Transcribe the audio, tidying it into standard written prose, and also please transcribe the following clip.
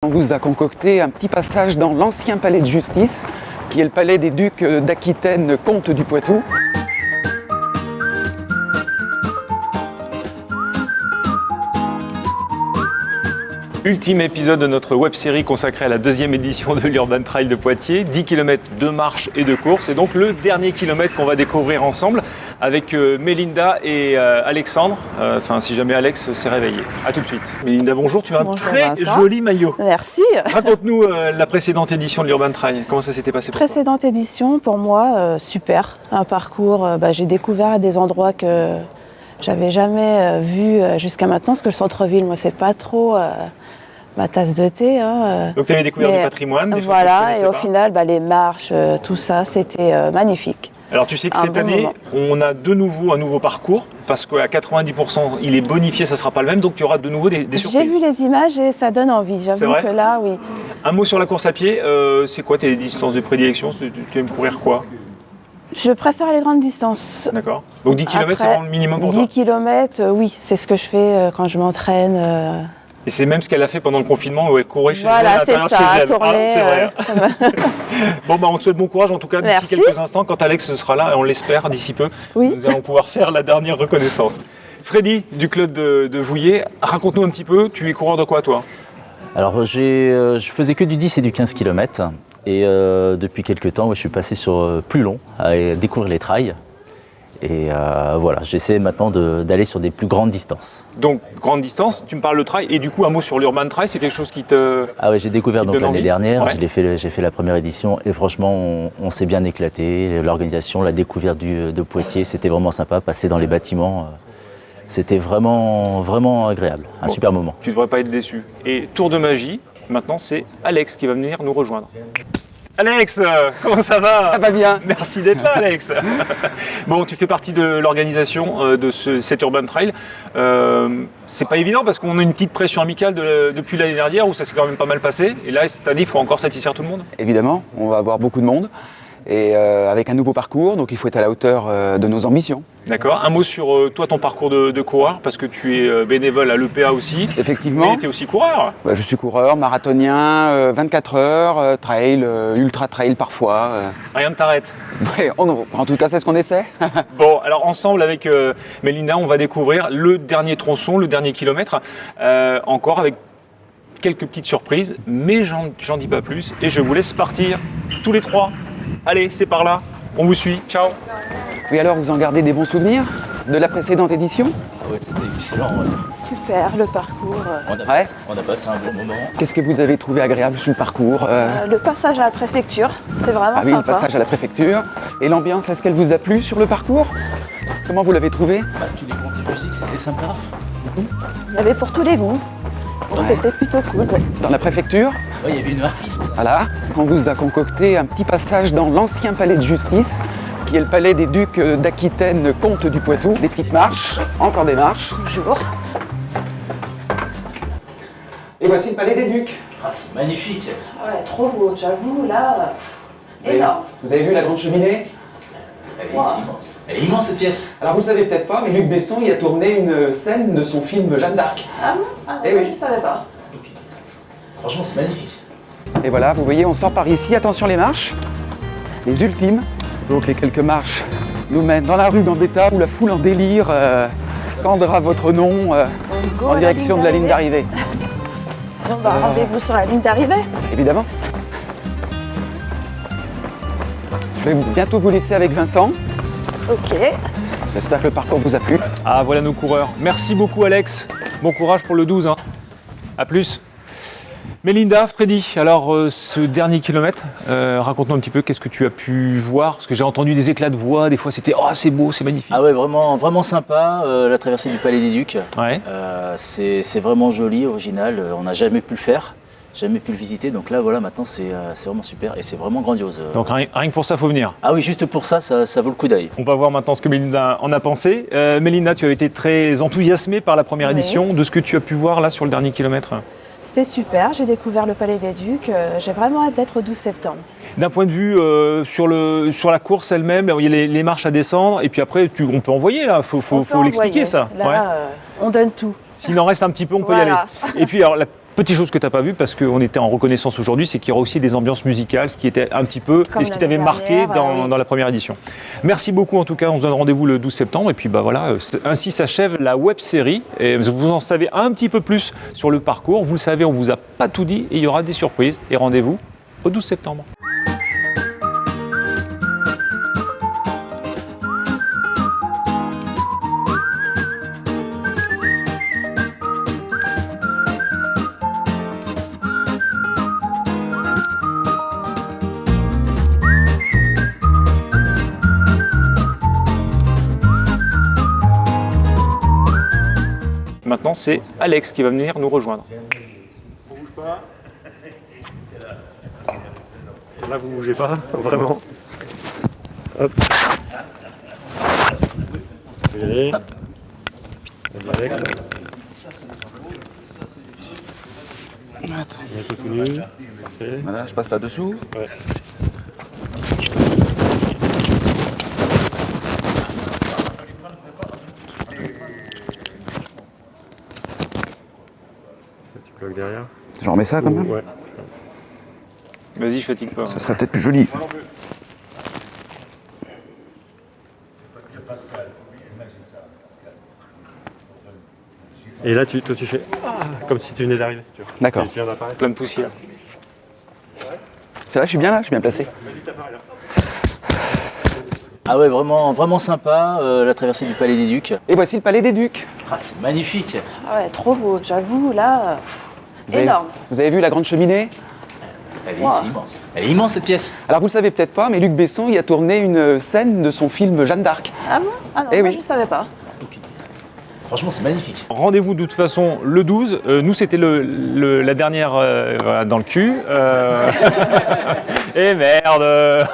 On vous a concocté un petit passage dans l'ancien palais de justice, qui est le palais des ducs d'Aquitaine, comte du Poitou. Ultime épisode de notre web-série consacrée à la deuxième édition de l'Urban Trail de Poitiers. 10 km de marche et de course. Et donc le dernier kilomètre qu'on va découvrir ensemble avec Mélinda et Alexandre. Enfin, si jamais Alex s'est réveillé. A tout de suite. Mélinda, bonjour. Tu as un très joli maillot. Merci. Raconte-nous la précédente édition de l'Urban Trail. Comment ça s'était passé pour toi ? Précédente édition, pour moi, super. Un parcours, j'ai découvert des endroits que j'avais jamais vus jusqu'à maintenant. Parce que le centre-ville, moi, c'est pas trop ma tasse de thé. Donc tu avais découvert du patrimoine, des voilà, choses que tu et au pas. final, les marches, tout ça, c'était magnifique. Alors tu sais que cette année, on a de nouveau un nouveau parcours, parce qu'à 90%, il est bonifié, ça ne sera pas le même, donc il y aura de nouveau des surprises. J'ai vu les images et ça donne envie, j'avoue que là, oui. Un mot sur la course à pied, c'est quoi tes distances de prédilection ? Tu aimes courir quoi ? Je préfère les grandes distances. D'accord. Donc 10 km, c'est vraiment le minimum pour toi ? 10 km, oui, c'est ce que je fais quand je m'entraîne. Et c'est même ce qu'elle a fait pendant le confinement où elle courait chez elle, à l'intérieur de chez elle. Tourner, c'est vrai. Bon, on te souhaite bon courage en tout cas d'ici quelques instants, quand Alex sera là, et on l'espère d'ici peu, nous allons pouvoir faire la dernière reconnaissance. Freddy, du club de Vouillers, raconte-nous un petit peu, tu es coureur de quoi toi ? Alors je faisais que du 10 et du 15 km et depuis quelques temps je suis passé sur plus long, à découvrir les trails. Et voilà, j'essaie maintenant d'aller sur des plus grandes distances. Donc, grande distance, tu me parles de trail, et du coup, un mot sur l'Urban Trail, c'est quelque chose qui te... Ah oui, j'ai découvert donc l'année dernière, ouais. j'ai fait la première édition, et franchement, on s'est bien éclaté. L'organisation, la découverte de Poitiers, c'était vraiment sympa, passer dans les bâtiments, c'était vraiment, vraiment agréable, un super moment. Tu ne devrais pas être déçu. Et tour de magie, maintenant, c'est Alex qui va venir nous rejoindre. Alex, comment ça va ? Ça va bien. Merci d'être là, Alex. Bon, tu fais partie de l'organisation de cet Urban Trail. C'est pas évident parce qu'on a une petite pression amicale depuis l'année dernière où ça s'est quand même pas mal passé. Et là, cette année, il faut encore satisfaire tout le monde. Évidemment, on va avoir beaucoup de monde et avec un nouveau parcours, donc il faut être à la hauteur de nos ambitions. D'accord. Un mot sur toi, ton parcours de coureur, parce que tu es bénévole à l'EPA aussi. Effectivement. Mais tu es aussi coureur. Je suis coureur, marathonien, 24 heures, trail, ultra trail parfois. Rien ne t'arrête. Ouais, en tout cas, c'est ce qu'on essaie. Bon, alors ensemble avec Mélinda, on va découvrir le dernier tronçon, le dernier kilomètre, encore avec quelques petites surprises, mais j'en dis pas plus et je vous laisse partir tous les trois. Allez, c'est par là, on vous suit, ciao. Oui, alors vous en gardez des bons souvenirs de la précédente édition ? Ah ouais, c'était excellent. Ouais. Super, le parcours. On a passé un bon moment. Qu'est-ce que vous avez trouvé agréable sur le parcours ? Le passage à la préfecture, c'était vraiment sympa. Ah oui, le passage à la préfecture. Et l'ambiance, est-ce qu'elle vous a plu sur le parcours ? Comment vous l'avez trouvé ? Tous les groupes de musique, c'était sympa. Il y avait pour tous les goûts. Donc c'était plutôt cool. Ouais. Dans la préfecture ? Ouais, il y avait une harpiste. Voilà, on vous a concocté un petit passage dans l'ancien palais de justice, qui est le palais des ducs d'Aquitaine, comte du Poitou. Des petites marches, encore des marches. Toujours. Et voici le palais des ducs. Ah, c'est magnifique. Ouais, trop beau, j'avoue, là, énorme. Vous avez vu la grande cheminée ? Elle est immense. Elle est immense cette pièce. Alors vous ne savez peut-être pas, mais Luc Besson y a tourné une scène de son film Jeanne d'Arc. Ah bon ? Eh oui. Je ne savais pas. Franchement, c'est magnifique. Et voilà, vous voyez, on sort par ici. Attention les marches, les ultimes. Donc les quelques marches nous mènent dans la rue Gambetta où la foule en délire scandera votre nom en direction de la ligne d'arrivée. Bon, rendez-vous sur la ligne d'arrivée. Évidemment. Je vais bientôt vous laisser avec Vincent. Ok. J'espère que le parcours vous a plu. Ah, voilà nos coureurs. Merci beaucoup, Alex. Bon courage pour le 12. Hein. À plus. Mélinda, Freddy, alors ce dernier kilomètre, raconte-nous un petit peu qu'est-ce que tu as pu voir, parce que j'ai entendu des éclats de voix, des fois c'était « Oh, c'est beau, c'est magnifique ». Ah ouais, vraiment, vraiment sympa, la traversée du Palais des Ducs. Ouais. C'est vraiment joli, original, on n'a jamais pu le faire, jamais pu le visiter, donc là voilà, maintenant c'est vraiment super et c'est vraiment grandiose. Donc rien que pour ça, il faut venir. Ah oui, juste pour ça, ça vaut le coup d'œil. On va voir maintenant ce que Mélinda en a pensé. Mélinda, tu avais été très enthousiasmée par la première édition, de ce que tu as pu voir là sur le dernier kilomètre. C'était super, j'ai découvert le Palais des Ducs, j'ai vraiment hâte d'être au 12 septembre. D'un point de vue sur la course elle-même, il y a les marches à descendre et puis après on peut envoyer là, faut l'expliquer ça. Là, on donne tout. S'il en reste un petit peu, on peut y Voilà. aller. Et puis alors petite chose que tu n'as pas vu parce qu'on était en reconnaissance aujourd'hui, c'est qu'il y aura aussi des ambiances musicales, ce qui était un petit peu Comme et ce qui t'avait l'année marqué dernière, oui. dans la première édition. Merci beaucoup en tout cas, on se donne rendez-vous le 12 septembre et puis bah voilà, ainsi s'achève la web série. Et vous en savez un petit peu plus sur le parcours, vous le savez, on vous a pas tout dit et il y aura des surprises et rendez-vous au 12 septembre. Maintenant, c'est Alex qui va venir nous rejoindre. Là, vous bougez pas, vraiment. Hop. Allez. Alex. Bientôt tout nu. Ok. Voilà, je passe là-dessous. Ouais. Petit bloc derrière. J'en remets ça quand même. Ouais. Vas-y, fatigue pas. Ça serait peut-être plus joli. Et là, toi, tu fais comme si tu venais d'arriver. tu vois. D'accord. Tu viens d'apparaître. Plein de poussière. C'est là, je suis bien là, je suis bien placé. Ah ouais, vraiment, vraiment sympa, la traversée du Palais des Ducs. Et voici le palais des Ducs. Ah, c'est magnifique. Ah ouais, trop beau, j'avoue, là, énorme. Vous avez vu la grande cheminée? C'est immense. Elle est immense cette pièce. Alors vous le savez peut-être pas, mais Luc Besson y a tourné une scène de son film Jeanne d'Arc. Ah bon? Ah non, Eh moi oui. je savais pas. Franchement, c'est magnifique. Rendez-vous de toute façon le 12. Nous, c'était la dernière voilà, dans le cul. Et merde